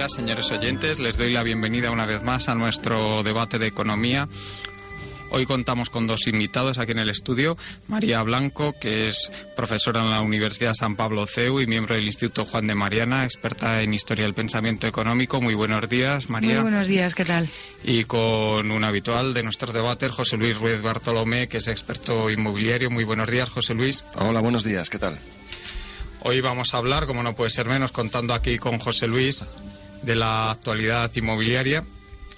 Señores oyentes, les doy la bienvenida una vez más a nuestro debate de economía. Hoy contamos con dos invitados aquí en el estudio. María Blanco, que es profesora en la Universidad San Pablo CEU y miembro del Instituto Juan de Mariana, experta en historia del pensamiento económico. Muy buenos días, María. Muy buenos días, ¿qué tal? Y con un habitual de nuestros debates, José Luis Ruiz Bartolomé, que es experto inmobiliario. Muy buenos días, José Luis. Hola, buenos días, ¿qué tal? Hoy vamos a hablar, como no puede ser menos, contando aquí con José Luis, de la actualidad inmobiliaria.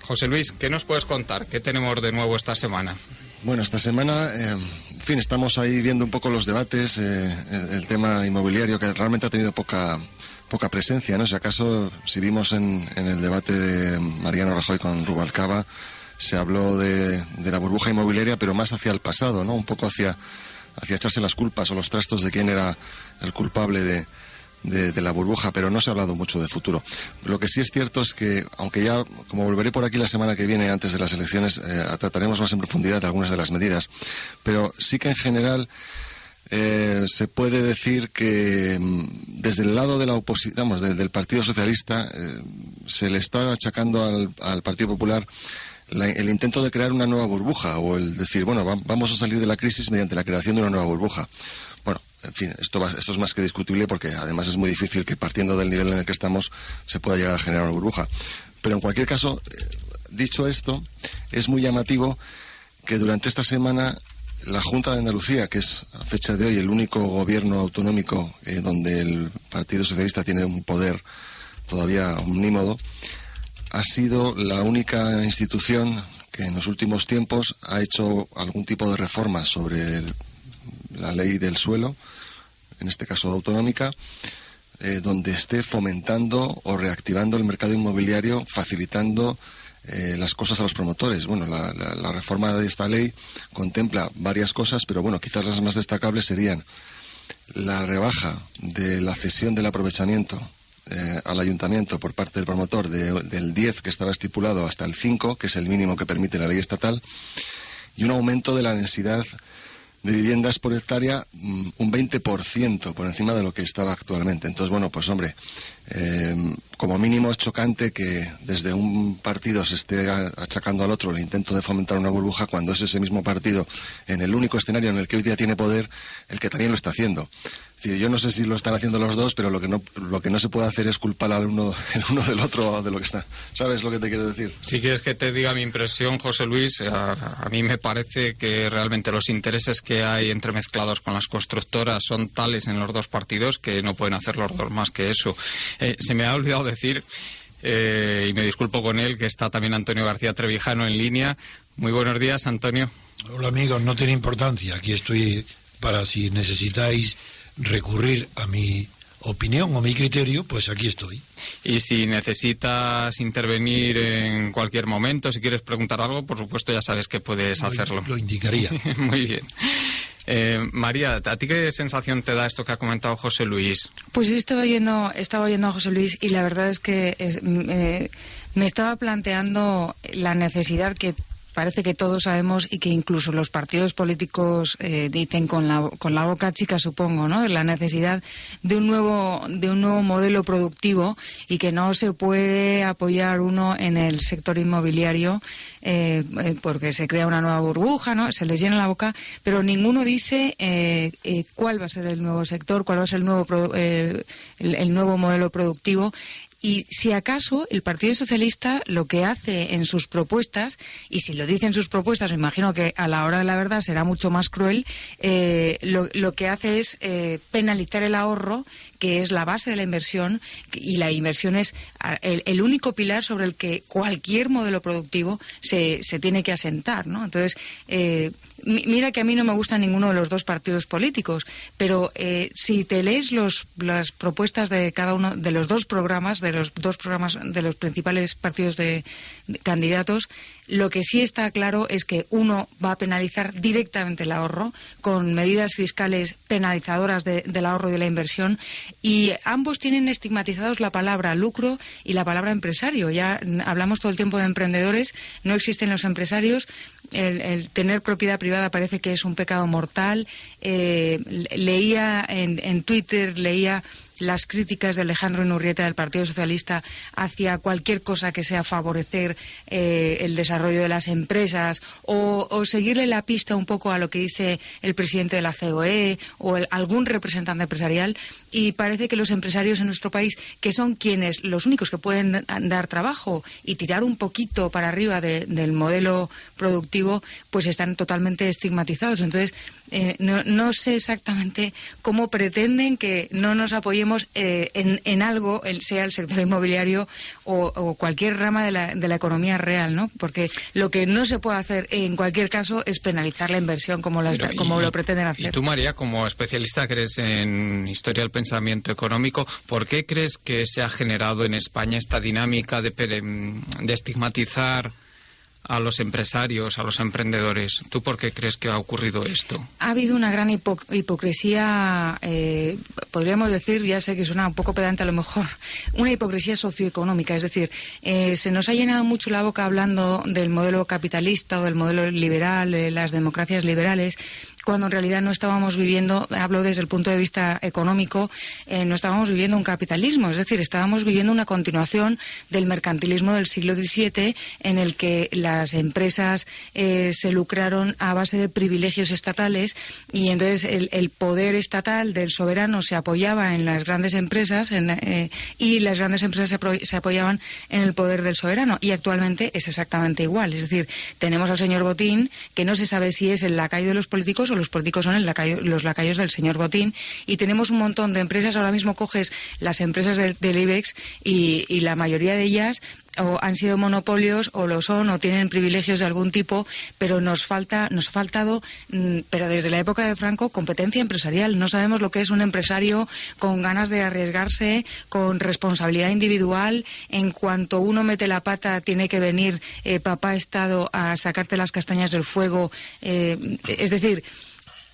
José Luis, ¿qué nos puedes contar? ¿Qué tenemos de nuevo esta semana? Bueno, esta semana, en fin, estamos ahí viendo un poco los debates, el tema inmobiliario que realmente ha tenido poca presencia, ¿no? Si acaso, si vimos en el debate de Mariano Rajoy con Rubalcaba, se habló de la burbuja inmobiliaria, pero más hacia el pasado, ¿no? Un poco hacia echarse las culpas o los trastos de quién era el culpable de la burbuja, pero no se ha hablado mucho de futuro. Lo que sí es cierto es que, aunque ya, como volveré por aquí la semana que viene, antes de las elecciones, trataremos más en profundidad algunas de las medidas, pero sí que en general se puede decir que desde el lado de la oposición, desde el Partido Socialista, se le está achacando al Partido Popular el intento de crear una nueva burbuja, o el decir, bueno, vamos a salir de la crisis mediante la creación de una nueva burbuja. Bueno, en fin, esto es más que discutible, porque además es muy difícil que, partiendo del nivel en el que estamos, se pueda llegar a generar una burbuja. Pero en cualquier caso, dicho esto, es muy llamativo que durante esta semana la Junta de Andalucía, que es a fecha de hoy el único gobierno autonómico donde el Partido Socialista tiene un poder todavía omnímodo, ha sido la única institución que en los últimos tiempos ha hecho algún tipo de reforma sobre la ley del suelo, en este caso autonómica, donde esté fomentando o reactivando el mercado inmobiliario, facilitando las cosas a los promotores. Bueno, la reforma de esta ley contempla varias cosas, pero bueno, quizás las más destacables serían la rebaja de la cesión del aprovechamiento al ayuntamiento por parte del promotor del 10 que estaba estipulado hasta el 5, que es el mínimo que permite la ley estatal, y un aumento de la densidad de viviendas por hectárea un 20% por encima de lo que estaba actualmente. Entonces, bueno, pues hombre, como mínimo es chocante que desde un partido se esté achacando al otro el intento de fomentar una burbuja, cuando es ese mismo partido, en el único escenario en el que hoy día tiene poder, el que también lo está haciendo. Es decir, yo no sé si lo están haciendo los dos, pero lo que no se puede hacer es culpar al uno del otro de lo que está. ¿Sabes lo que te quiero decir? Si quieres que te diga mi impresión, José Luis, a mí me parece que realmente los intereses que hay entremezclados con las constructoras son tales en los dos partidos que no pueden hacer los dos más que eso. Se me ha olvidado decir, y me disculpo con él, que está también Antonio García Trevijano en línea. Muy buenos días, Antonio. Hola, amigos, no tiene importancia. Aquí estoy para si necesitáis recurrir a mi opinión o mi criterio, pues aquí estoy. Y si necesitas intervenir en cualquier momento, si quieres preguntar algo, por supuesto ya sabes que puedes hacerlo. Lo indicaría. Muy bien. María, ¿a ti qué sensación te da esto que ha comentado José Luis? Pues yo estaba oyendo a José Luis y la verdad es que me estaba planteando la necesidad que parece que todos sabemos y que incluso los partidos políticos dicen con la boca chica, supongo, ¿no? La necesidad de un nuevo modelo productivo, y que no se puede apoyar uno en el sector inmobiliario porque se crea una nueva burbuja, ¿no? Se les llena la boca, pero ninguno dice cuál va a ser el nuevo sector, cuál va a ser el nuevo modelo productivo. Y si acaso el Partido Socialista lo que hace en sus propuestas, y si lo dice en sus propuestas, me imagino que a la hora de la verdad será mucho más cruel, lo que hace es penalizar el ahorro, que es la base de la inversión, y la inversión es el único pilar sobre el que cualquier modelo productivo se tiene que asentar, ¿no? Entonces, mira que a mí no me gusta ninguno de los dos partidos políticos, pero si te lees las propuestas de cada uno de los dos programas, de los principales partidos de candidatos, lo que sí está claro es que uno va a penalizar directamente el ahorro con medidas fiscales penalizadoras del ahorro y de la inversión, y ambos tienen estigmatizados la palabra lucro y la palabra empresario. Ya hablamos todo el tiempo de emprendedores, no existen los empresarios. El tener propiedad privada parece que es un pecado mortal. Leía en Twitter, las críticas de Alejandro Inurrieta del Partido Socialista hacia cualquier cosa que sea favorecer el desarrollo de las empresas o seguirle la pista un poco a lo que dice el presidente de la COE o algún representante empresarial, y parece que los empresarios en nuestro país, que son quienes los únicos que pueden dar trabajo y tirar un poquito para arriba del modelo productivo, pues están totalmente estigmatizados. Entonces, no sé exactamente cómo pretenden que no nos apoyemos en algo, sea el sector inmobiliario o cualquier rama de la economía real, ¿no? Porque lo que no se puede hacer en cualquier caso es penalizar la inversión como lo pretenden hacer. Y tú, María, como especialista que eres en historia del pensamiento económico, ¿por qué crees que se ha generado en España esta dinámica de estigmatizar a los empresarios, a los emprendedores? ¿Tú por qué crees que ha ocurrido esto? Ha habido una gran hipocresía, podríamos decir, ya sé que suena un poco pedante a lo mejor, una hipocresía socioeconómica. Es decir, se nos ha llenado mucho la boca hablando del modelo capitalista o del modelo liberal, de las democracias liberales, cuando en realidad no estábamos viviendo, hablo desde el punto de vista económico, no estábamos viviendo un capitalismo, es decir, estábamos viviendo una continuación del mercantilismo del siglo XVII, en el que las empresas se lucraron a base de privilegios estatales, y entonces el poder estatal del soberano se apoyaba en las grandes empresas y las grandes empresas se apoyaban en el poder del soberano, y actualmente es exactamente igual. Es decir, tenemos al señor Botín, que no se sabe si es el lacayo de los políticos o los políticos son los lacayos del señor Botín, y tenemos un montón de empresas. Ahora mismo coges las empresas del IBEX y la mayoría de ellas o han sido monopolios o lo son o tienen privilegios de algún tipo, pero nos ha faltado, pero desde la época de Franco, competencia empresarial. No sabemos lo que es un empresario con ganas de arriesgarse, con responsabilidad individual. En cuanto uno mete la pata, tiene que venir papá Estado a sacarte las castañas del fuego. Es decir,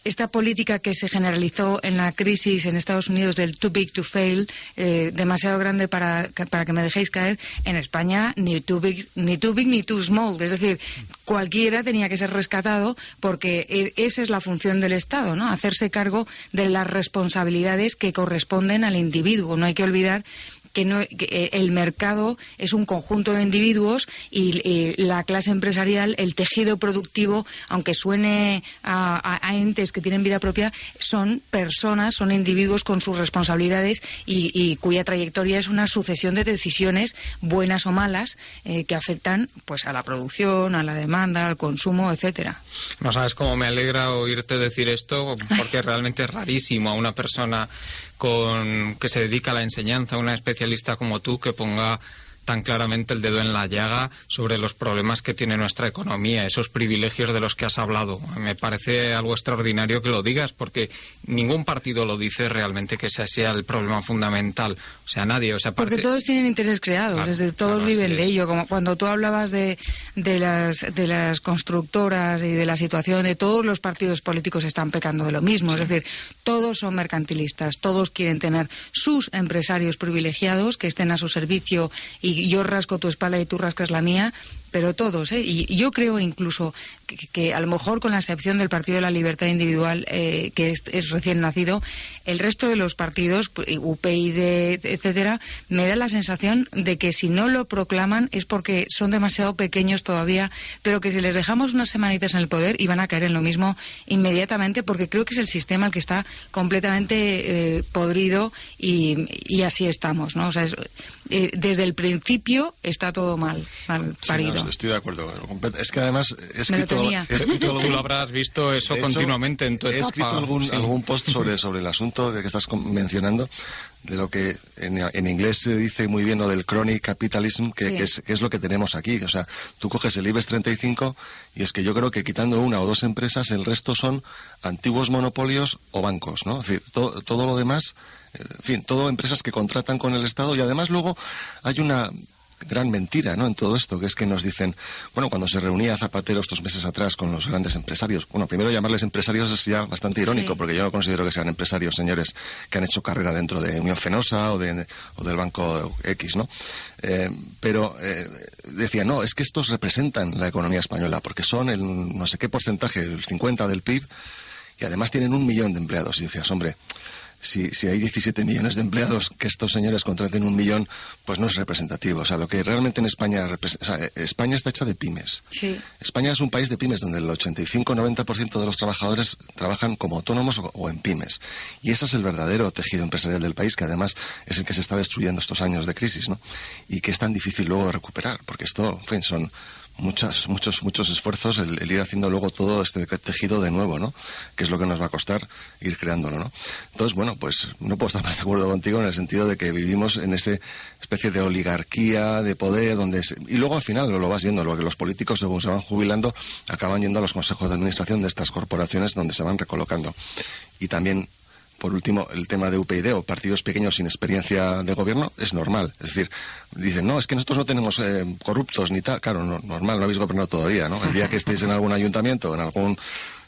esta política que se generalizó en la crisis en Estados Unidos del too big to fail, demasiado grande para que me dejéis caer, en España ni too big ni too small. Es decir, cualquiera tenía que ser rescatado, porque esa es la función del Estado, ¿no? Hacerse cargo de las responsabilidades que corresponden al individuo. No hay que olvidar que el mercado es un conjunto de individuos y la clase empresarial, el tejido productivo, aunque suene a entes que tienen vida propia, son personas, son individuos con sus responsabilidades y cuya trayectoria es una sucesión de decisiones, buenas o malas, que afectan pues a la producción, a la demanda, al consumo, etcétera. No sabes cómo me alegra oírte decir esto, porque realmente es rarísimo a una persona que se dedica a la enseñanza, una especialista como tú, que ponga tan claramente el dedo en la llaga sobre los problemas que tiene nuestra economía, esos privilegios de los que has hablado. Me parece algo extraordinario que lo digas, porque ningún partido lo dice realmente que ese sea el problema fundamental. O sea, nadie. O sea, porque todos tienen intereses creados, claro, es decir, todos viven de ello. Como cuando tú hablabas de las constructoras y de la situación de todos los partidos políticos están pecando de lo mismo. Sí. Es decir, todos son mercantilistas, todos quieren tener sus empresarios privilegiados que estén a su servicio, y yo rasco tu espalda y tú rascas la mía, pero todos, y yo creo incluso que a lo mejor, con la excepción del Partido de la Libertad Individual, que es recién nacido, el resto de los partidos, UPyD, etcétera, me da la sensación de que si no lo proclaman es porque son demasiado pequeños todavía, pero que si les dejamos unas semanitas en el poder iban a caer en lo mismo inmediatamente, porque creo que es el sistema el que está completamente podrido, y así estamos, ¿no? O sea, desde el principio está todo mal parido. Sí, no, estoy de acuerdo. Es que además he escrito tú lo habrás visto eso continuamente en tu etapa. He escrito algún post sobre el asunto que estás mencionando, de lo que en inglés se dice muy bien, lo del chronic capitalism, que es lo que tenemos aquí. O sea, tú coges el IBEX 35 y es que yo creo que quitando una o dos empresas, el resto son antiguos monopolios o bancos, ¿no? Es decir, todo lo demás, en fin, todo empresas que contratan con el Estado, y además luego hay una gran mentira, ¿no?, en todo esto, que es que nos dicen, bueno, cuando se reunía Zapatero estos meses atrás con los grandes empresarios, bueno, primero llamarles empresarios es ya bastante irónico, sí, porque yo no considero que sean empresarios, señores que han hecho carrera dentro de Unión Fenosa o del Banco X, ¿no? Pero decían, no, es que estos representan la economía española, porque son el no sé qué porcentaje, el 50 del PIB, y además tienen 1 millón de empleados. Y decías, hombre, si hay 17 millones de empleados, que estos señores contraten 1 millón, pues no es representativo. O sea, lo que realmente en España... España está hecha de pymes. Sí. España es un país de pymes donde el 85-90% de los trabajadores trabajan como autónomos o en pymes. Y ese es el verdadero tejido empresarial del país, que además es el que se está destruyendo estos años de crisis, ¿no? Y que es tan difícil luego de recuperar, porque esto, en fin, son muchos esfuerzos el ir haciendo luego todo este tejido de nuevo, ¿no? Que es lo que nos va a costar ir creándolo, ¿no? Entonces, bueno, pues no puedo estar más de acuerdo contigo en el sentido de que vivimos en esa especie de oligarquía, de poder, y luego al final lo vas viendo, lo que los políticos, según se van jubilando, acaban yendo a los consejos de administración de estas corporaciones donde se van recolocando. Y también, por último, el tema de UPyD o partidos pequeños sin experiencia de gobierno es normal. Es decir, dicen, no, es que nosotros no tenemos corruptos ni tal. Claro, normal, no habéis gobernado todavía, ¿no? El día que estéis en algún ayuntamiento, en algún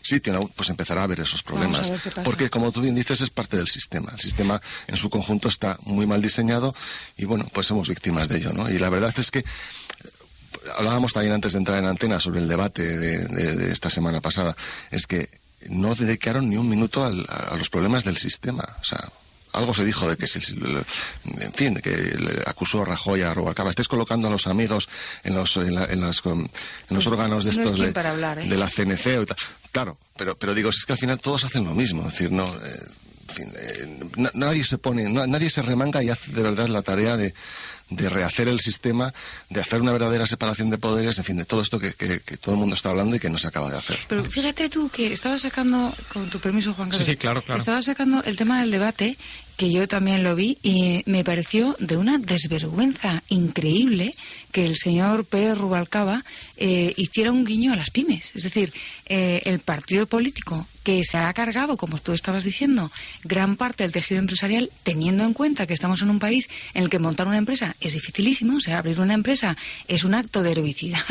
sitio, pues empezará a haber esos problemas. Porque, como tú bien dices, es parte del sistema. El sistema en su conjunto está muy mal diseñado y, bueno, pues somos víctimas de ello, ¿no? Y la verdad es que hablábamos también antes de entrar en antena sobre el debate de esta semana pasada. Es que no dedicaron ni un minuto a los problemas del sistema. O sea, algo se dijo de que, en fin, de que le acusó a Rajoy, a Rubalcaba. Estáis colocando a los amigos en los órganos de estos de la CNC. Claro, pero digo, es que al final todos hacen lo mismo. Es decir, no, en fin, nadie se remanga y hace de verdad la tarea de rehacer el sistema, de hacer una verdadera separación de poderes, en fin, de todo esto que todo el mundo está hablando y que no se acaba de hacer. Pero fíjate tú que estaba sacando, con tu permiso, Juan Carlos, sí, claro. Estaba sacando el tema del debate, que yo también lo vi, y me pareció de una desvergüenza increíble que el señor Pérez Rubalcaba hiciera un guiño a las pymes. Es decir, el partido político que se ha cargado, como tú estabas diciendo, gran parte del tejido empresarial, teniendo en cuenta que estamos en un país en el que montar una empresa es dificilísimo. O sea, abrir una empresa es un acto de heroicidad.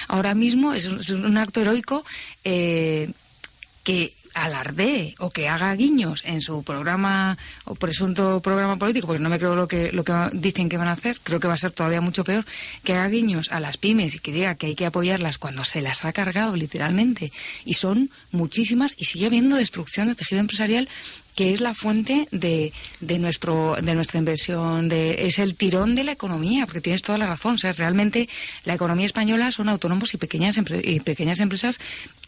Ahora mismo es un acto heroico que alardee o que haga guiños en su programa o presunto programa político, porque no me creo lo que dicen que van a hacer, creo que va a ser todavía mucho peor, que haga guiños a las pymes y que diga que hay que apoyarlas cuando se las ha cargado literalmente, y son muchísimas, y sigue habiendo destrucción del tejido empresarial, que es la fuente de nuestra inversión, es el tirón de la economía, porque tienes toda la razón. O sea, realmente la economía española son autónomos y pequeñas empresas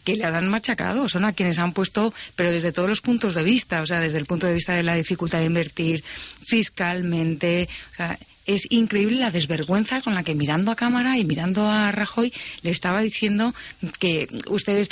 que le han machacado, son a quienes han puesto, pero desde todos los puntos de vista, o sea, desde el punto de vista de la dificultad de invertir fiscalmente, o sea, es increíble la desvergüenza con la que, mirando a cámara y mirando a Rajoy, le estaba diciendo que ustedes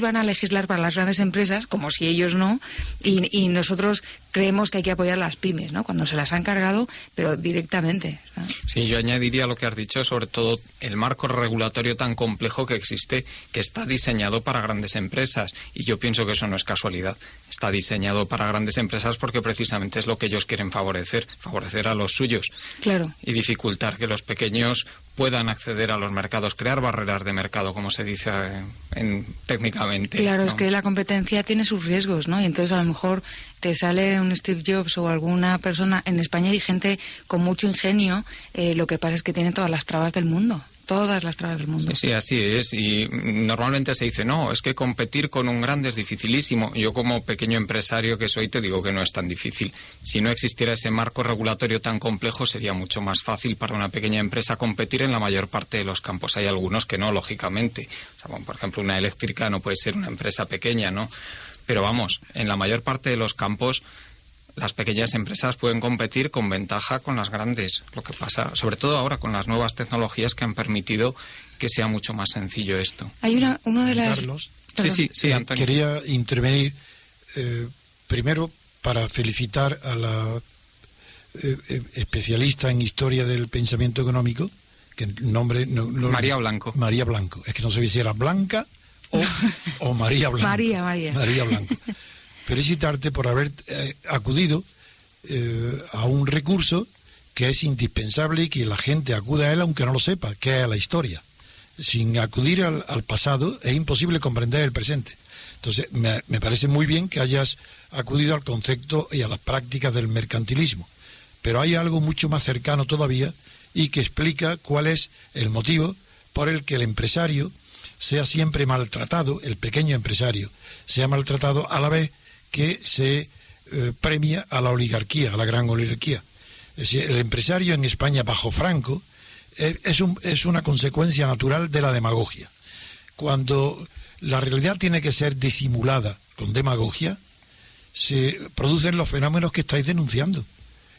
van a legislar para las grandes empresas, como si ellos no, y nosotros creemos que hay que apoyar las pymes, ¿no? Cuando se las han cargado, pero directamente, ¿sabes? Sí, yo añadiría lo que has dicho, sobre todo el marco regulatorio tan complejo que existe, que está diseñado para grandes empresas, y yo pienso que eso no es casualidad. Está diseñado para grandes empresas porque precisamente es lo que ellos quieren favorecer a los suyos. Claro. Y dificultar que los pequeños puedan acceder a los mercados, crear barreras de mercado, como se dice técnicamente. Claro, ¿no? Es que la competencia tiene sus riesgos, ¿no? Y entonces a lo mejor te sale un Steve Jobs o alguna persona. En España hay gente con mucho ingenio, lo que pasa es que tiene todas las trabas del mundo. Todas las trabas del mundo. Sí, así es. Y normalmente se dice, no, es que competir con un grande es dificilísimo. Yo, como pequeño empresario que soy, te digo que no es tan difícil. Si no existiera ese marco regulatorio tan complejo, sería mucho más fácil para una pequeña empresa competir en la mayor parte de los campos. Hay algunos que no, lógicamente. O sea, bueno, por ejemplo, una eléctrica no puede ser una empresa pequeña, ¿no? Pero vamos, en la mayor parte de los campos, las pequeñas empresas pueden competir con ventaja con las grandes. Lo que pasa, sobre todo ahora, con las nuevas tecnologías que han permitido que sea mucho más sencillo esto. Hay uno de las... Carlos, sí, Antonio. Quería intervenir primero para felicitar a la especialista en historia del pensamiento económico, que el nombre... María Blanco. María Blanco. Es que no sabía si era Blanca o María Blanco. María Blanco. Felicitarte por haber acudido a un recurso que es indispensable y que la gente acude a él aunque no lo sepa, que es la historia. Sin acudir al pasado es imposible comprender el presente. Entonces, me parece muy bien que hayas acudido al concepto y a las prácticas del mercantilismo. Pero hay algo mucho más cercano todavía y que explica cuál es el motivo por el que el empresario sea siempre maltratado, el pequeño empresario sea maltratado, a la vez que se premia a la oligarquía, a la gran oligarquía. Es decir, el empresario en España bajo Franco es una consecuencia natural de la demagogia. Cuando la realidad tiene que ser disimulada con demagogia, se producen los fenómenos que estáis denunciando.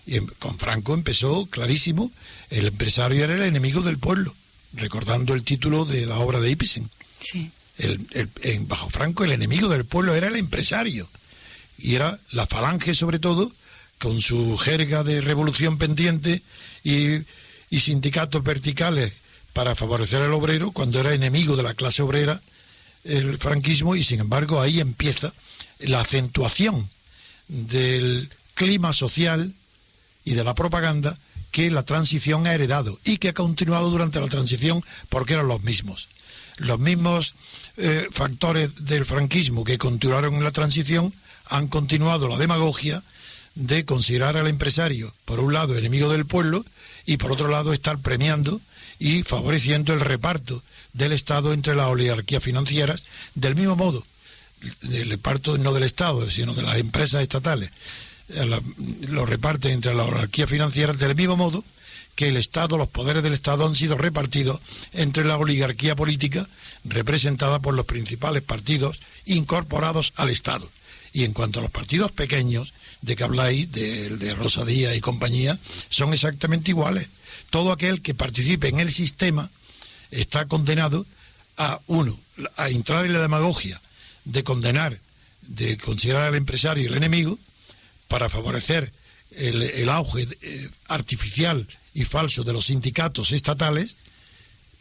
Y con Franco empezó clarísimo, el empresario era el enemigo del pueblo, recordando el título de la obra de Ibsen. Sí. Bajo Franco el enemigo del pueblo era el empresario, y era la falange sobre todo, con su jerga de revolución pendiente y sindicatos verticales para favorecer al obrero, cuando era enemigo de la clase obrera el franquismo, y sin embargo ahí empieza la acentuación del clima social y de la propaganda que la transición ha heredado y que ha continuado durante la transición, porque eran los mismos factores del franquismo que continuaron en la transición. Han continuado la demagogia de considerar al empresario, por un lado, enemigo del pueblo, y por otro lado, estar premiando y favoreciendo el reparto del Estado entre las oligarquías financieras, del mismo modo, el reparto no del Estado, sino de las empresas estatales, lo reparten entre las oligarquías financieras del mismo modo que el Estado, los poderes del Estado han sido repartidos entre la oligarquía política, representada por los principales partidos incorporados al Estado. Y en cuanto a los partidos pequeños de que habláis, de Rosa Díaz y compañía, son exactamente iguales. Todo aquel que participe en el sistema está condenado a entrar en la demagogia de condenar, de considerar al empresario el enemigo, para favorecer el auge artificial y falso de los sindicatos estatales,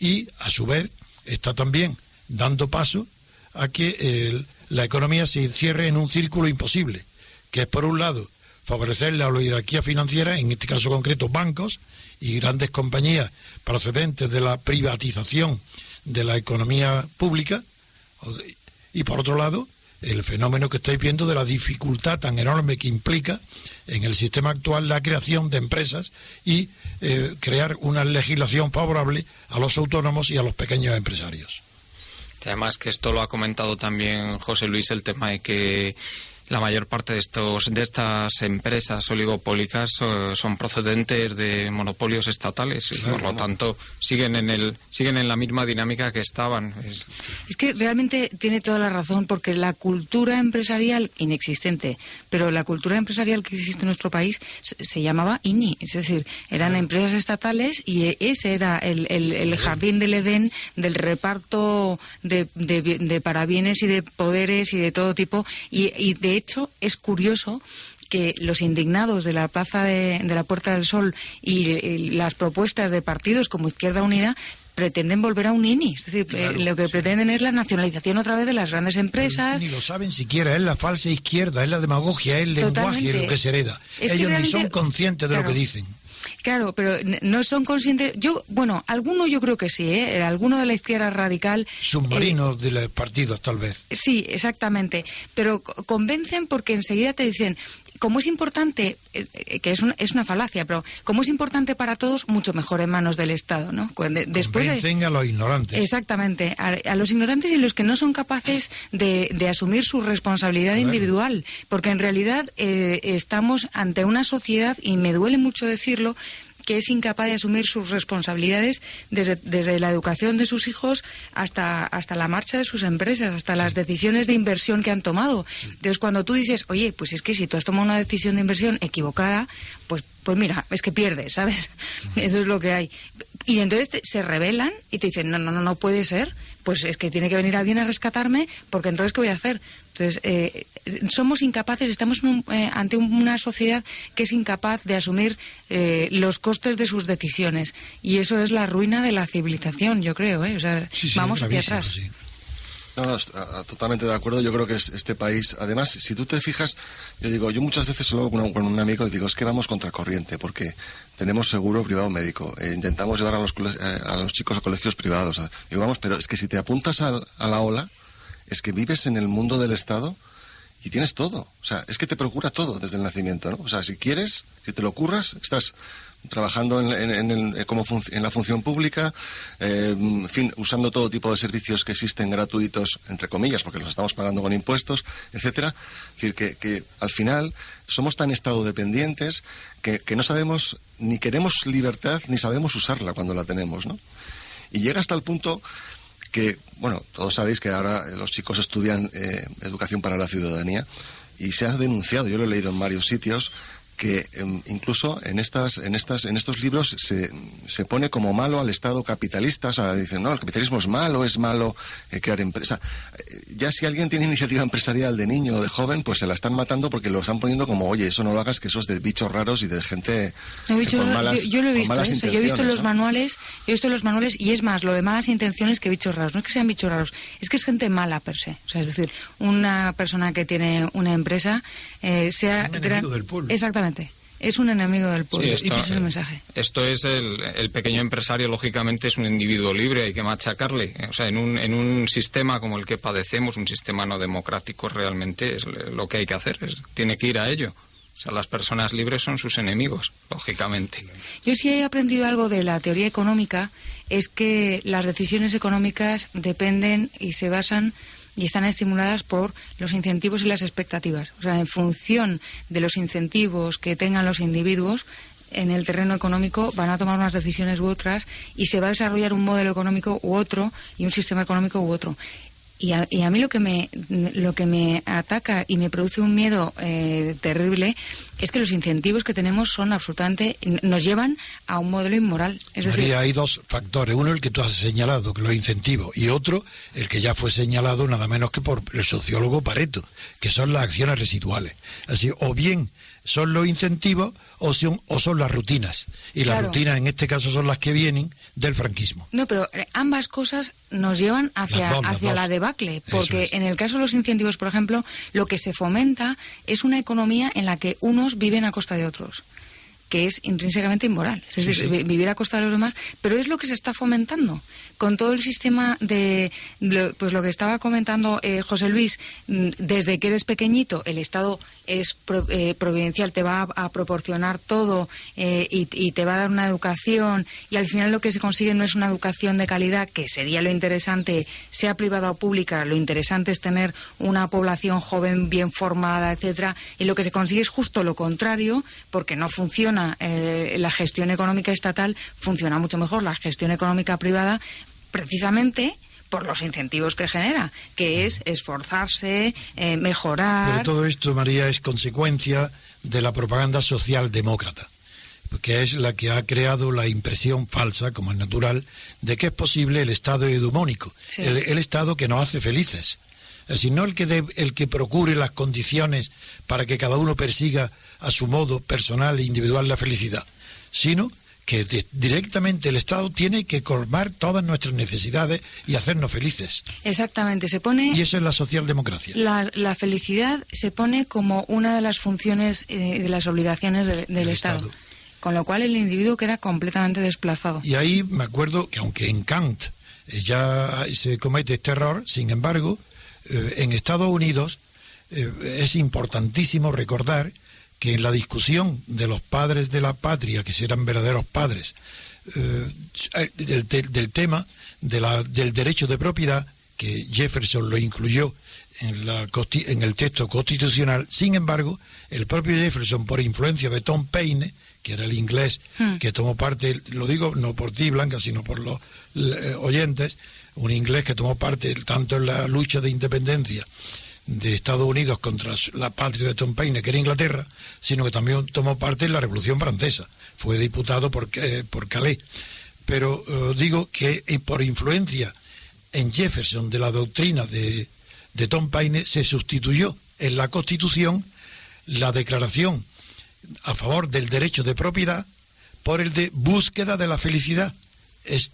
y a su vez está también dando paso a que la economía se encierre en un círculo imposible, que es, por un lado, favorecer la oligarquía financiera, en este caso concreto bancos y grandes compañías procedentes de la privatización de la economía pública, y por otro lado, el fenómeno que estáis viendo de la dificultad tan enorme que implica en el sistema actual la creación de empresas y crear una legislación favorable a los autónomos y a los pequeños empresarios. Además que esto lo ha comentado también José Luis, el tema de que la mayor parte de estas empresas oligopólicas son procedentes de monopolios estatales, y por lo tanto siguen en la misma dinámica que estaban. Es que realmente tiene toda la razón, porque la cultura empresarial inexistente, pero la cultura empresarial que existe en nuestro país se llamaba INI, es decir, eran empresas estatales, y ese era el jardín del Edén del reparto de parabienes y de poderes y de todo tipo, y de hecho es curioso que los indignados de la plaza de la Puerta del Sol y las propuestas de partidos como Izquierda Unida pretenden volver a un INI, es decir, claro, lo que pretenden es la nacionalización otra vez de las grandes empresas. Ni lo saben siquiera, es la falsa izquierda, es la demagogia, es el lenguaje lo que se hereda. Ellos ni son conscientes de lo que dicen. Claro, pero no son conscientes. Alguno yo creo que sí, alguno de la izquierda radical. Submarinos de los partidos, tal vez. Sí, exactamente. Pero convencen porque enseguida te dicen, como es importante, que es una falacia, pero como es importante para todos, mucho mejor en manos del Estado, ¿no? Convencen a los ignorantes. Exactamente, a los ignorantes y los que no son capaces de asumir su responsabilidad individual, porque en realidad estamos ante una sociedad, y me duele mucho decirlo, que es incapaz de asumir sus responsabilidades desde la educación de sus hijos hasta la marcha de sus empresas, hasta las decisiones de inversión que han tomado. Entonces, cuando tú dices, oye, pues es que si tú has tomado una decisión de inversión equivocada, pues mira, es que pierdes, ¿sabes? Eso es lo que hay. Y entonces se rebelan y te dicen, no puede ser, pues es que tiene que venir alguien a rescatarme, porque entonces, ¿qué voy a hacer? Entonces, somos incapaces, estamos ante una sociedad que es incapaz de asumir los costes de sus decisiones, y eso es la ruina de la civilización, yo creo, O sea, vamos hacia atrás. Sí. No, totalmente de acuerdo. Yo creo que este país, además, si tú te fijas, yo muchas veces hablo con un amigo y digo, es que vamos contracorriente, porque tenemos seguro privado médico, intentamos llevar a los chicos a colegios privados, digo, vamos, pero es que si te apuntas a la ola, es que vives en el mundo del Estado y tienes todo. O sea, es que te procura todo desde el nacimiento, ¿no? O sea, si quieres, si te lo curras, estás trabajando en la función pública, en fin, usando todo tipo de servicios que existen gratuitos, entre comillas, porque los estamos pagando con impuestos, etcétera. Es decir, que al final somos tan estadodependientes que no sabemos, ni queremos libertad, ni sabemos usarla cuando la tenemos, ¿no? Y llega hasta el punto que, bueno, todos sabéis que ahora los chicos estudian educación para la ciudadanía, y se ha denunciado, yo lo he leído en varios sitios, que incluso en estos libros se pone como malo al Estado capitalista. O sea, dicen, no, el capitalismo es malo crear empresa. Ya si alguien tiene iniciativa empresarial de niño o de joven, pues se la están matando porque lo están poniendo como, oye, eso no lo hagas, que eso es de bichos raros y de gente con malas yo lo he visto, intenciones. Yo he visto los manuales, y es más, lo de malas intenciones que bichos raros. No es que sean bichos raros, es que es gente mala per se. O sea, es decir, una persona que tiene una empresa, sea... Es un enemigo del pueblo. Exactamente. Es un enemigo del pueblo. Sí, ese es el mensaje. Esto es el pequeño empresario, lógicamente, es un individuo libre, hay que machacarle. O sea, en un sistema como el que padecemos, un sistema no democrático, realmente es lo que hay que hacer. Tiene que ir a ello. O sea, las personas libres son sus enemigos, lógicamente. Yo sí he aprendido algo de la teoría económica, es que las decisiones económicas dependen y se basan y están estimuladas por los incentivos y las expectativas. O sea, en función de los incentivos que tengan los individuos en el terreno económico, van a tomar unas decisiones u otras, y se va a desarrollar un modelo económico u otro y un sistema económico u otro. Y a mí lo que me ataca y me produce un miedo terrible es que los incentivos que tenemos son absolutamente, nos llevan a un modelo inmoral. Es María, decir, hay dos factores. Uno, el que tú has señalado, que los incentivos, y otro, el que ya fue señalado nada menos que por el sociólogo Pareto, que son las acciones residuales. Así, o bien son los incentivos o son las rutinas. Y las rutinas en este caso son las que vienen del franquismo. No, pero ambas cosas nos llevan hacia la debacle, porque en el caso de los incentivos, por ejemplo, lo que se fomenta es una economía en la que unos viven a costa de otros, que es intrínsecamente inmoral, es decir, vivir a costa de los demás, pero es lo que se está fomentando con todo el sistema de, pues lo que estaba comentando José Luis, desde que eres pequeñito el Estado es providencial, te va a proporcionar todo y te va a dar una educación, y al final lo que se consigue no es una educación de calidad, que sería lo interesante, sea privada o pública, lo interesante es tener una población joven bien formada, etcétera, y lo que se consigue es justo lo contrario, porque no funciona la gestión económica estatal, funciona mucho mejor la gestión económica privada, precisamente por los incentivos que genera, que es esforzarse, mejorar. Pero todo esto, María, es consecuencia de la propaganda socialdemócrata, que es la que ha creado la impresión falsa, como es natural, de que es posible el Estado hegemónico, sí. el Estado que nos hace felices. Es decir, no el que procure las condiciones para que cada uno persiga a su modo personal e individual la felicidad, sino que directamente el Estado tiene que colmar todas nuestras necesidades y hacernos felices. Exactamente, se pone... Y eso es la socialdemocracia. La felicidad se pone como una de las funciones de las obligaciones del Estado. Con lo cual el individuo queda completamente desplazado. Y ahí me acuerdo que aunque en Kant ya se comete este error, sin embargo, en Estados Unidos es importantísimo recordar que en la discusión de los padres de la patria, que serán verdaderos padres, del tema del derecho de propiedad, que Jefferson lo incluyó en el texto constitucional, sin embargo, el propio Jefferson, por influencia de Tom Paine, que era el inglés que tomó parte, lo digo no por ti, Blanca, sino por los oyentes, un inglés que tomó parte tanto en la lucha de independencia de Estados Unidos contra la patria de Tom Paine, que era Inglaterra, sino que también tomó parte en la Revolución Francesa. Fue diputado por Calais. Pero digo que por influencia en Jefferson de la doctrina de Tom Paine, se sustituyó en la Constitución la declaración a favor del derecho de propiedad por el de búsqueda de la felicidad.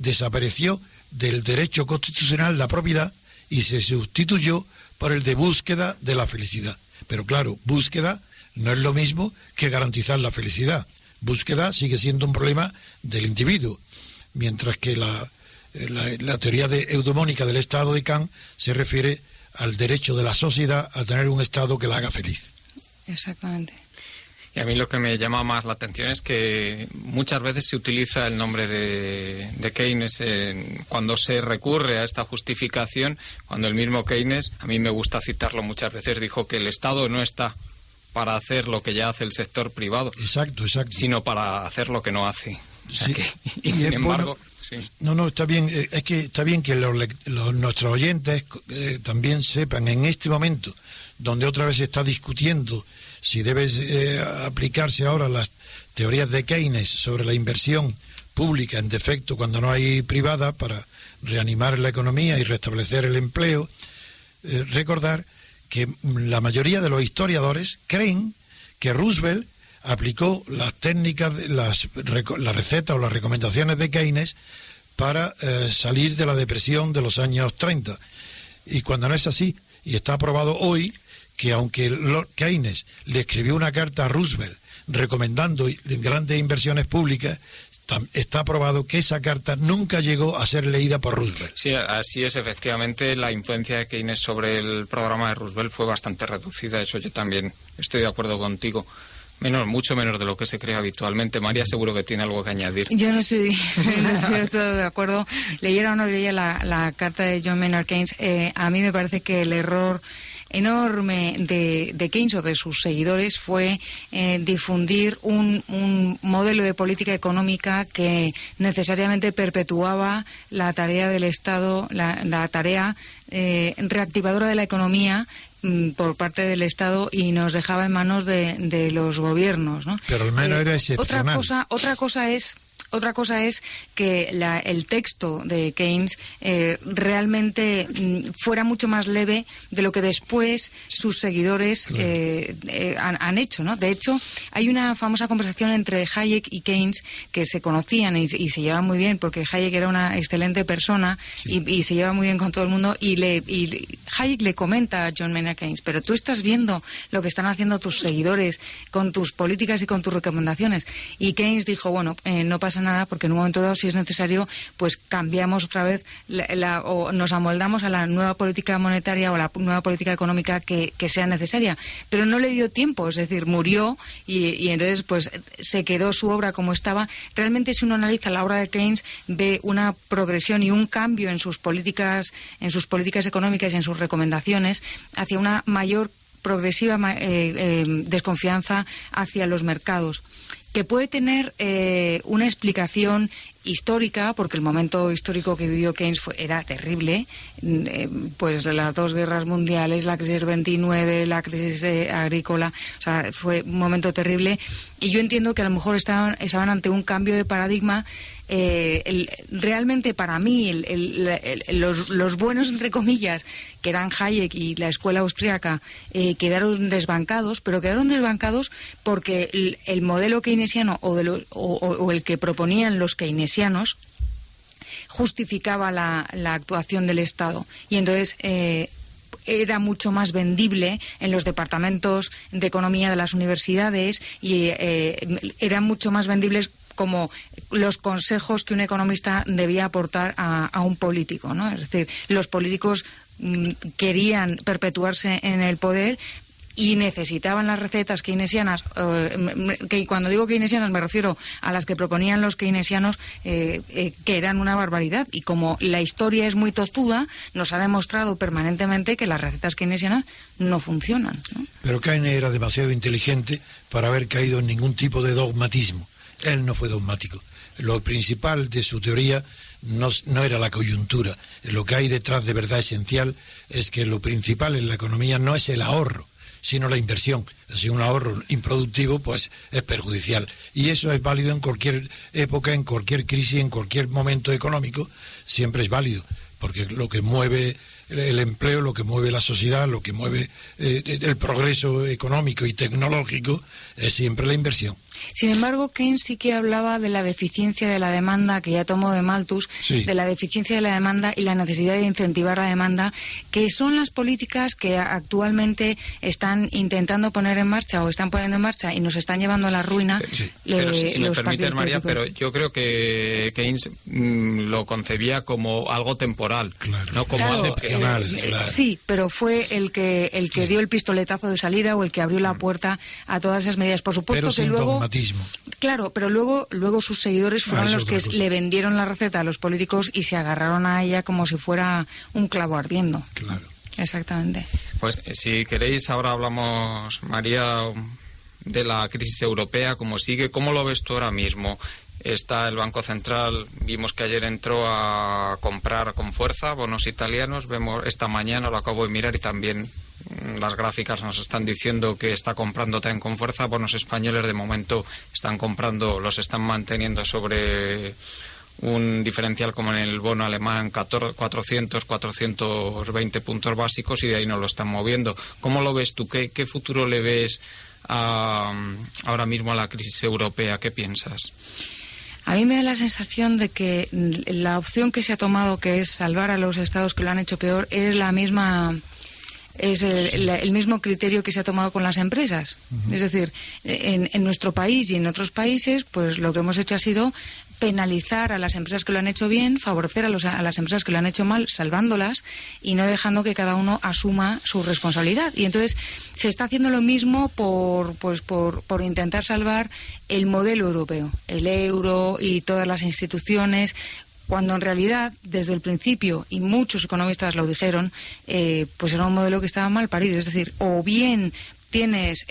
Desapareció del derecho constitucional la propiedad y se sustituyó por el de búsqueda de la felicidad. Pero claro, búsqueda no es lo mismo que garantizar la felicidad. Búsqueda sigue siendo un problema del individuo, mientras que la teoría eudomónica del Estado de Kant se refiere al derecho de la sociedad a tener un Estado que la haga feliz. Exactamente. Y a mí lo que me llama más la atención es que muchas veces se utiliza el nombre de Keynes cuando se recurre a esta justificación, cuando el mismo Keynes, a mí me gusta citarlo muchas veces, dijo que el Estado no está para hacer lo que ya hace el sector privado, exacto, sino para hacer lo que no hace. Sí. Y sin embargo... Sí. No, está bien, es que está bien que nuestros oyentes también sepan en este momento, donde otra vez se está discutiendo si debe aplicarse ahora las teorías de Keynes sobre la inversión pública en defecto cuando no hay privada para reanimar la economía y restablecer el empleo, recordar que la mayoría de los historiadores creen que Roosevelt aplicó las técnicas, las recetas o las recomendaciones de Keynes para salir de la depresión de los años 30. Y cuando no es así, y está aprobado hoy, que aunque Keynes le escribió una carta a Roosevelt recomendando grandes inversiones públicas, está aprobado que esa carta nunca llegó a ser leída por Roosevelt. Sí, así es, efectivamente, la influencia de Keynes sobre el programa de Roosevelt fue bastante reducida, eso yo también estoy de acuerdo contigo. Mucho menos de lo que se cree habitualmente. María seguro que tiene algo que añadir. Yo no estoy todo de acuerdo. Leyera o no leyera la carta de John Maynard Keynes, a mí me parece que el error enorme de Keynes o de sus seguidores fue difundir un modelo de política económica que necesariamente perpetuaba la tarea del Estado, la tarea reactivadora de la economía por parte del Estado, y nos dejaba en manos de los gobiernos, ¿no? Pero al menos era excepcional. Otra cosa es que el texto de Keynes realmente fuera mucho más leve de lo que después sus seguidores han hecho, ¿no? De hecho, hay una famosa conversación entre Hayek y Keynes que se conocían y se llevaban muy bien, porque Hayek era una excelente persona, sí, y se lleva muy bien con todo el mundo, y Hayek le comenta a John Maynard Keynes: pero tú estás viendo lo que están haciendo tus seguidores con tus políticas y con tus recomendaciones. Y Keynes dijo, bueno, no pasa nada, porque en un momento dado, si es necesario, pues cambiamos otra vez o nos amoldamos a la nueva política monetaria o la nueva política económica que sea necesaria. Pero no le dio tiempo, es decir, murió y entonces pues se quedó su obra como estaba. Realmente, si uno analiza la obra de Keynes, ve una progresión y un cambio en sus políticas económicas y en sus recomendaciones hacia una mayor progresiva desconfianza hacia los mercados, que puede tener una explicación histórica, porque el momento histórico que vivió Keynes era terrible, pues las dos guerras mundiales, la crisis 29, la crisis agrícola, o sea, fue un momento terrible, y yo entiendo que a lo mejor estaban ante un cambio de paradigma. Realmente para mí los buenos, entre comillas, que eran Hayek y la escuela austríaca, quedaron desbancados, pero quedaron desbancados porque el modelo keynesiano o el que proponían los keynesianos justificaba la actuación del Estado, y entonces era mucho más vendible en los departamentos de economía de las universidades, y eran mucho más vendibles como los consejos que un economista debía aportar a un político, ¿no? Es decir, los políticos querían perpetuarse en el poder y necesitaban las recetas keynesianas, que cuando digo keynesianas me refiero a las que proponían los keynesianos, que eran una barbaridad, y como la historia es muy tozuda, nos ha demostrado permanentemente que las recetas keynesianas no funcionan, ¿no? Pero Keynes era demasiado inteligente para haber caído en ningún tipo de dogmatismo. Él no fue dogmático. Lo principal de su teoría no era la coyuntura. Lo que hay detrás de verdad esencial es que lo principal en la economía no es el ahorro, sino la inversión. Si un ahorro improductivo, pues es perjudicial. Y eso es válido en cualquier época, en cualquier crisis, en cualquier momento económico, siempre es válido, porque lo que mueve el empleo, lo que mueve la sociedad, lo que mueve el progreso económico y tecnológico es siempre la inversión. Sin embargo, Keynes sí que hablaba de la deficiencia de la demanda, que ya tomó de Malthus, sí, de la deficiencia de la demanda y la necesidad de incentivar la demanda, que son las políticas que actualmente están intentando poner en marcha o están poniendo en marcha y nos están llevando a la ruina. Sí. Pero si me permites, María, pero yo creo que Keynes lo concebía como algo temporal, claro, no como algo excepcional. Claro. Sí, pero fue el que dio el pistoletazo de salida o el que abrió la puerta a todas esas medidas. Por supuesto pero que luego, dogmatismo. Claro, pero luego sus seguidores fueron los que le vendieron la receta a los políticos y se agarraron a ella como si fuera un clavo ardiendo. Claro. Exactamente. Pues si queréis, ahora hablamos, María, de la crisis europea, cómo sigue. ¿Cómo lo ves tú ahora mismo? Está el Banco Central, vimos que ayer entró a comprar con fuerza bonos italianos, vemos esta mañana, lo acabo de mirar, y también las gráficas nos están diciendo que está comprando también con fuerza. Bonos españoles de momento están comprando, los están manteniendo sobre un diferencial como en el bono alemán, 400, 420 puntos básicos, y de ahí no lo están moviendo. ¿Cómo lo ves tú? ¿Qué futuro le ves ahora mismo a la crisis europea? ¿Qué piensas? A mí me da la sensación de que la opción que se ha tomado, que es salvar a los estados que lo han hecho peor, es la misma... Es el mismo criterio que se ha tomado con las empresas. Uh-huh. Es decir, en nuestro país y en otros países, pues lo que hemos hecho ha sido penalizar a las empresas que lo han hecho bien, favorecer a las empresas que lo han hecho mal, salvándolas y no dejando que cada uno asuma su responsabilidad. Y entonces se está haciendo lo mismo por intentar salvar el modelo europeo, el euro y todas las instituciones, cuando en realidad, desde el principio, y muchos economistas lo dijeron, pues era un modelo que estaba mal parido. Es decir, o bien tienes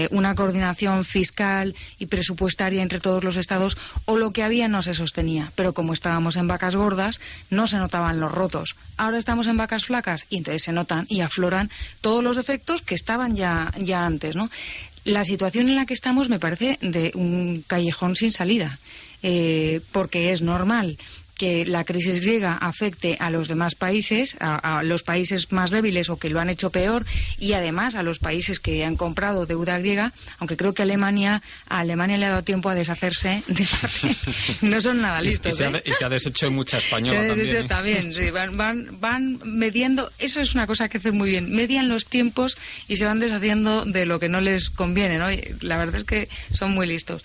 una coordinación fiscal y presupuestaria entre todos los estados, o lo que había no se sostenía. Pero como estábamos en vacas gordas, no se notaban los rotos. Ahora estamos en vacas flacas y entonces se notan y afloran todos los efectos que estaban ya antes, ¿no? La situación en la que estamos me parece de un callejón sin salida. Porque es normal que la crisis griega afecte a los demás países, a los países más débiles o que lo han hecho peor, y además a los países que han comprado deuda griega, aunque creo que a Alemania le ha dado tiempo a deshacerse de no son nada listos. Y se ha deshecho mucha española también. Se ha deshecho también, sí, van mediendo, eso es una cosa que hacen muy bien, median los tiempos y se van deshaciendo de lo que no les conviene, ¿no? Y la verdad es que son muy listos.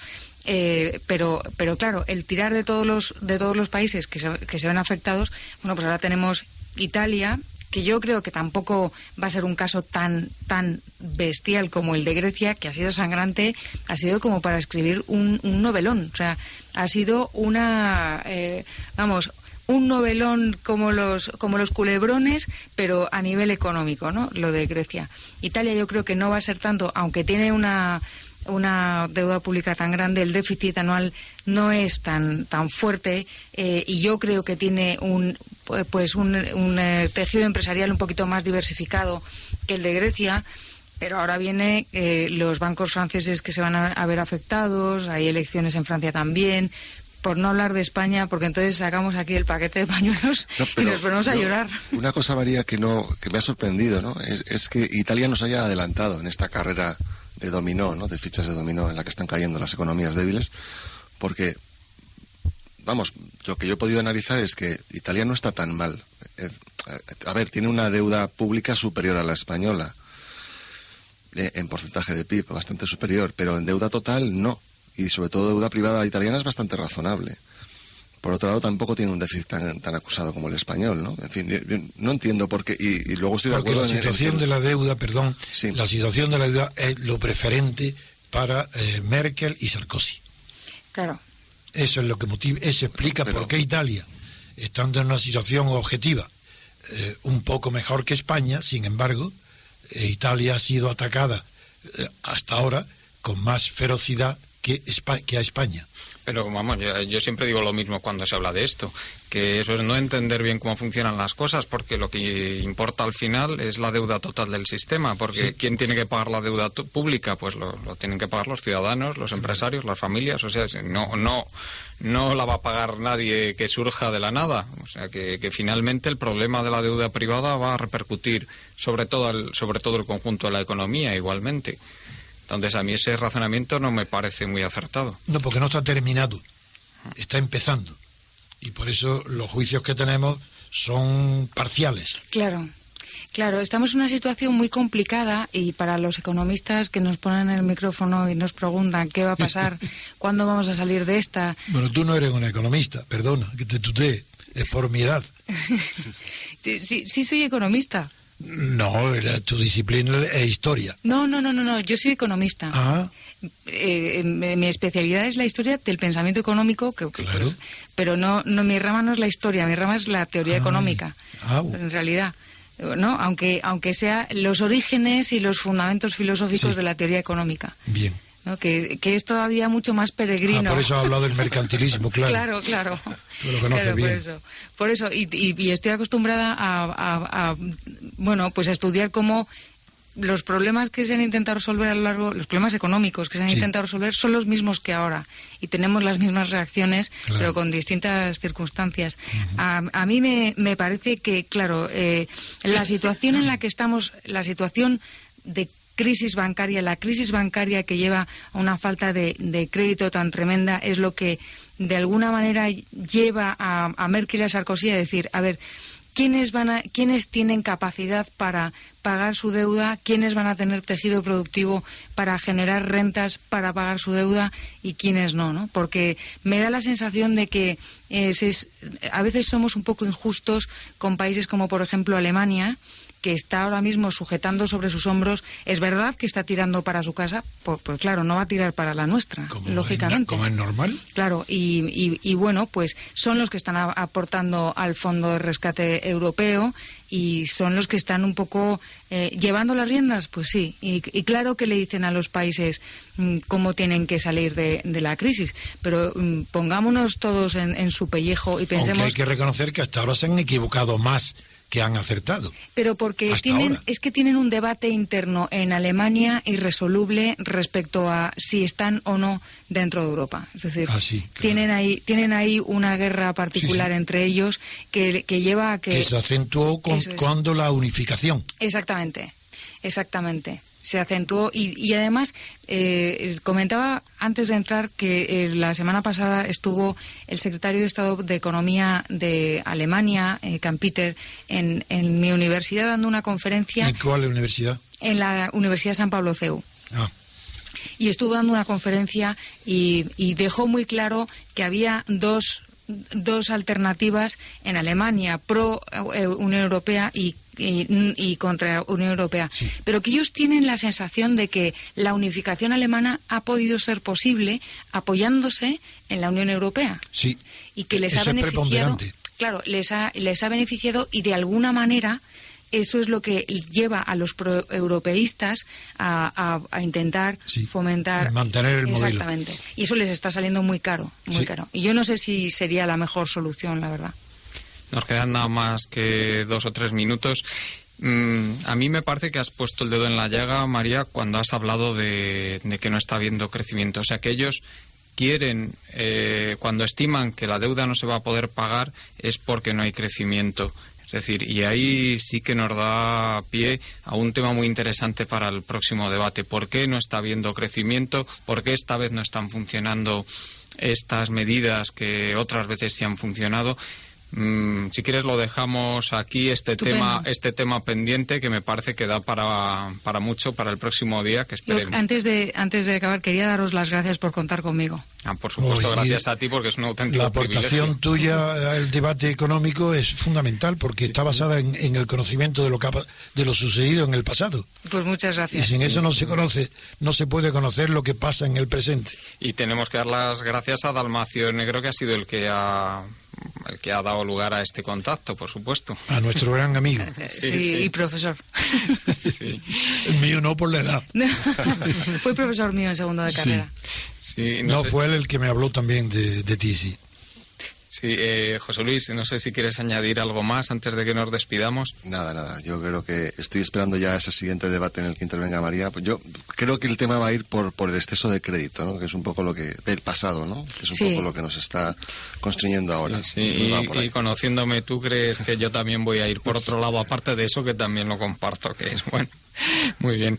Pero claro, el tirar de todos los países que se ven afectados, bueno, pues ahora tenemos Italia, que yo creo que tampoco va a ser un caso tan bestial como el de Grecia, que ha sido sangrante, ha sido como para escribir un novelón, o sea, ha sido un novelón como los culebrones, pero a nivel económico, ¿no? Lo de Grecia. Italia yo creo que no va a ser tanto, aunque tiene una deuda pública tan grande, el déficit anual no es tan fuerte, y yo creo que tiene un tejido empresarial un poquito más diversificado que el de Grecia. Pero ahora viene los bancos franceses que se van a ver afectados, hay elecciones en Francia también, por no hablar de España, porque entonces sacamos aquí el paquete de pañuelos y nos ponemos a llorar. Una cosa, María, que me ha sorprendido, ¿no? Es que Italia nos haya adelantado en esta carrera de dominó, ¿no? De fichas de dominó en la que están cayendo las economías débiles, porque, vamos, lo que yo he podido analizar es que Italia no está tan mal. A ver, tiene una deuda pública superior a la española, en porcentaje de PIB, bastante superior, pero en deuda total no, y sobre todo deuda privada italiana es bastante razonable. Por otro lado, tampoco tiene un déficit tan acusado como el español, ¿no? En fin, yo no entiendo por qué. Y luego estoy de acuerdo. Porque la situación de la deuda, sí. La situación de la deuda es lo preferente para Merkel y Sarkozy. Claro. Eso es lo que eso explica por qué Italia, estando en una situación objetiva un poco mejor que España, sin embargo, Italia ha sido atacada hasta ahora con más ferocidad que a España. Pero vamos, yo siempre digo lo mismo cuando se habla de esto, que eso es no entender bien cómo funcionan las cosas, porque lo que importa al final es la deuda total del sistema, porque sí. ¿Quién tiene que pagar la deuda pública? Pues lo tienen que pagar los ciudadanos, los empresarios, las familias, o sea, no la va a pagar nadie que surja de la nada, o sea, que finalmente el problema de la deuda privada va a repercutir sobre todo el conjunto de la economía igualmente. Entonces a mí ese razonamiento no me parece muy acertado. No, porque no está terminado, está empezando. Y por eso los juicios que tenemos son parciales. Claro, estamos en una situación muy complicada y para los economistas que nos ponen el micrófono y nos preguntan qué va a pasar, cuándo vamos a salir de esta... Bueno, tú no eres un economista, perdona, que te tutee, es por mi edad. Sí soy economista. No, tu disciplina es historia. No, yo soy economista. Ah. Mi especialidad es la historia del pensamiento económico, claro. Pero no, mi rama no es la historia, mi rama es la teoría económica, en realidad. ¿No? Aunque sea los orígenes y los fundamentos filosóficos de la teoría económica. Bien. ¿No? Que es todavía mucho más peregrino. Por eso ha hablado del mercantilismo, claro. Claro. Tú lo conoces bien. Por eso. Y estoy acostumbrada a estudiar cómo los problemas que se han intentado resolver a lo largo, los problemas económicos que se han intentado resolver son los mismos que ahora. Y tenemos las mismas reacciones, pero con distintas circunstancias. Uh-huh. A mí me parece que, la situación en la que estamos, la situación de crisis bancaria, la crisis bancaria que lleva a una falta de crédito tan tremenda, es lo que de alguna manera lleva a Merkel y a Sarkozy a decir, a ver, ¿quiénes tienen capacidad para pagar su deuda? ¿Quiénes van a tener tejido productivo para generar rentas para pagar su deuda? Y quiénes no. Porque me da la sensación de que a veces somos un poco injustos con países como, por ejemplo, Alemania, que está ahora mismo sujetando sobre sus hombros. Es verdad que está tirando para su casa, pues claro, no va a tirar para la nuestra, lógicamente. ¿Como es normal? Claro, y bueno, pues son los que están aportando al Fondo de Rescate Europeo y son los que están un poco llevando las riendas, pues sí. Y claro que le dicen a los países cómo tienen que salir de la crisis, pero pongámonos todos en su pellejo y pensemos... Aunque hay que reconocer que hasta ahora se han equivocado más que han acertado. Pero porque tienen un debate interno en Alemania irresoluble respecto a si están o no dentro de Europa. Es decir, claro. tienen ahí una guerra particular entre ellos que lleva a que se acentuó cuando la unificación. Exactamente. Se acentuó y además comentaba antes de entrar que la semana pasada estuvo el secretario de Estado de Economía de Alemania, Kamp-Peter, en mi universidad dando una conferencia. ¿En cuál universidad? En la Universidad San Pablo CEU. Y estuvo dando una conferencia y dejó muy claro que había dos alternativas en Alemania, pro Unión Europea y contra Unión Europea, pero que ellos tienen la sensación de que la unificación alemana ha podido ser posible apoyándose en la Unión Europea, y que les ha beneficiado, les ha beneficiado, y de alguna manera eso es lo que lleva a los proeuropeístas a intentar fomentar, mantener el modelo. Exactamente. Y eso les está saliendo muy caro, caro. Y yo no sé si sería la mejor solución, la verdad. Nos quedan nada más que 2 o 3 minutos. A mí me parece que has puesto el dedo en la llaga, María, cuando has hablado de que no está habiendo crecimiento. O sea, que ellos quieren, cuando estiman que la deuda no se va a poder pagar, es porque no hay crecimiento. Es decir, y ahí sí que nos da pie a un tema muy interesante para el próximo debate. ¿Por qué no está habiendo crecimiento? ¿Por qué esta vez no están funcionando estas medidas que otras veces sí han funcionado? Si quieres lo dejamos aquí, este tema pendiente, que me parece que da para mucho para el próximo día, que esperemos. Antes de acabar, quería daros las gracias por contar conmigo. Por supuesto, gracias a ti, porque es un auténtico privilegio. La aportación tuya al debate económico es fundamental, porque está basada en el conocimiento de lo sucedido en el pasado. Pues muchas gracias. Y sin eso no se puede conocer lo que pasa en el presente. Y tenemos que dar las gracias a Dalmacio Negro, que ha sido el que ha dado lugar a este contacto, por supuesto. A nuestro gran amigo. Y profesor. El mío no, por la edad. Fue profesor mío en segundo de carrera. Fue él el que me habló también de ti, sí. Sí, José Luis, no sé si quieres añadir algo más antes de que nos despidamos. Nada. Yo creo que estoy esperando ya ese siguiente debate en el que intervenga María. Pues yo creo que el tema va a ir por el exceso de crédito, ¿no? Que es un poco del pasado, ¿no? Que es un poco lo que nos está constriñendo ahora. Y conociéndome, ¿tú crees que yo también voy a ir por otro lado, aparte de eso, que también lo comparto, que es bueno? Muy bien.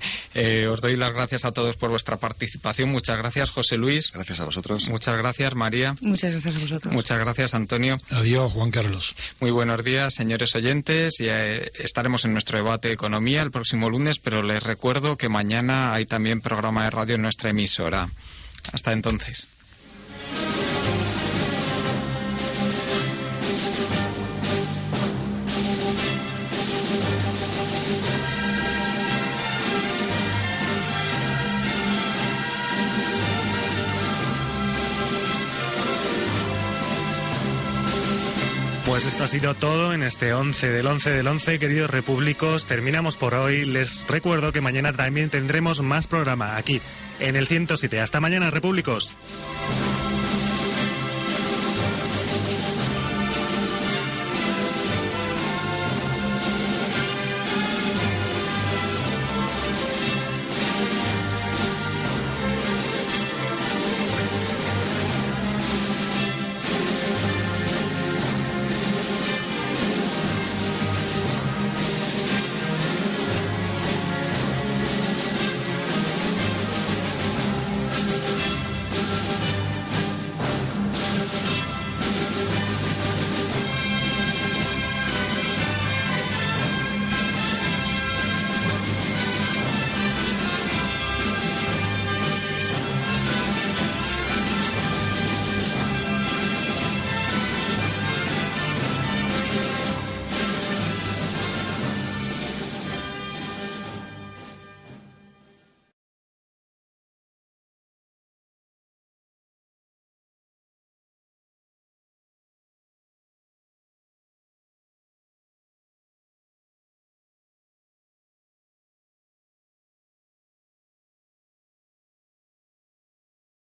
Os doy las gracias a todos por vuestra participación. Muchas gracias, José Luis. Gracias a vosotros. Muchas gracias, María. Muchas gracias a vosotros. Muchas gracias, Antonio. Adiós, Juan Carlos. Muy buenos días, señores oyentes. Y, estaremos en nuestro debate de economía el próximo lunes, pero les recuerdo que mañana hay también programa de radio en nuestra emisora. Hasta entonces. Pues esto ha sido todo en este 11 del 11 del 11, queridos repúblicos. Terminamos por hoy. Les recuerdo que mañana también tendremos más programa aquí, en el 107. Hasta mañana, repúblicos.